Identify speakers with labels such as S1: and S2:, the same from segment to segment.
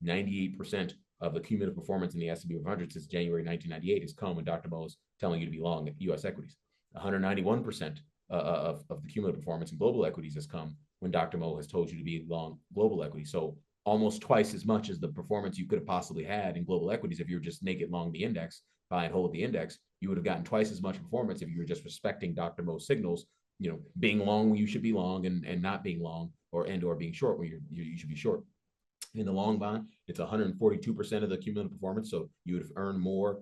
S1: 98% of the cumulative performance in the S&P 500 since January 1998 has come when Dr. Mo is telling you to be long U.S. equities. 191% of the cumulative performance in global equities has come when Dr. Mo has told you to be long global equity. So almost twice as much as the performance you could have possibly had in global equities if you were just naked long the index, buy and hold the index. You would have gotten twice as much performance if you were just respecting Dr. Mo's signals, being long when you should be long and not being long or being short when you should be short. In the long bond, it's 142% of the cumulative performance. So you would have earned more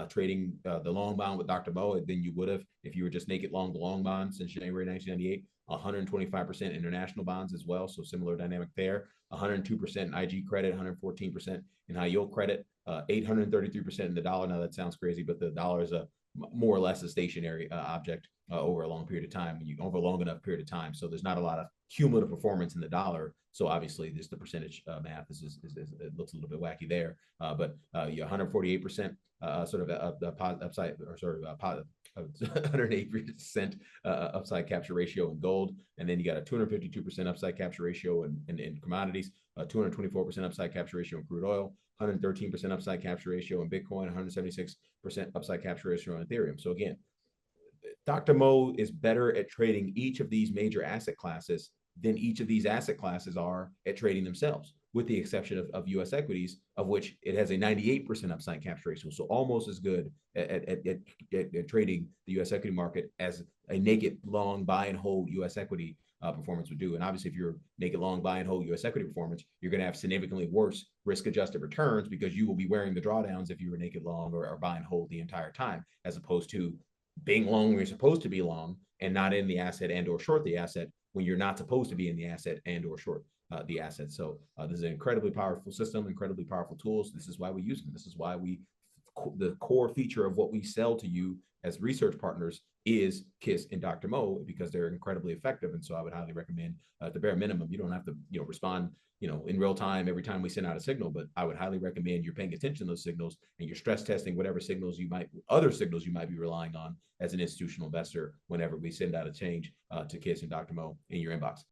S1: trading the long bond with Dr. Mo than you would have if you were just naked long the long bond since January 1998. 125% international bonds as well. So similar dynamic there. 102% in IG credit, 114% in high yield credit, 833% in the dollar. Now that sounds crazy, but the dollar is a more or less a stationary object over a long period of time, over a long enough period of time. So there's not a lot of cumulative performance in the dollar. So obviously, just the percentage math is it looks a little bit wacky there. But 148% sort of upside, or sort of 108% upside capture ratio in gold, and then you got a 252% upside capture ratio in commodities, 224% upside capture ratio in crude oil, 113% upside capture ratio in Bitcoin, 176% upside capture ratio on Ethereum. So again, Dr. Mo is better at trading each of these major asset classes than each of these asset classes are at trading themselves, with the exception of U.S. equities, of which it has a 98% upside capture ratio. So almost as good at trading the U.S. equity market as a naked long buy and hold U.S. equity performance would do. And obviously, if you're naked long buy and hold U.S. equity performance, you're going to have significantly worse risk-adjusted returns because you will be wearing the drawdowns if you were naked long or buy and hold the entire time, as opposed to being long when you're supposed to be long and not in the asset and or short the asset when you're not supposed to be in the asset and or short the asset. So this is an incredibly powerful system, incredibly powerful tools. This is why we use them. This is why the core feature of what we sell to you as research partners is KISS and Dr. Mo, because they're incredibly effective. And so I would highly recommend, at the bare minimum, you don't have to respond in real time every time we send out a signal, but I would highly recommend you're paying attention to those signals and you're stress testing whatever other signals you might be relying on as an institutional investor whenever we send out a change to KISS and Dr. Mo in your inbox.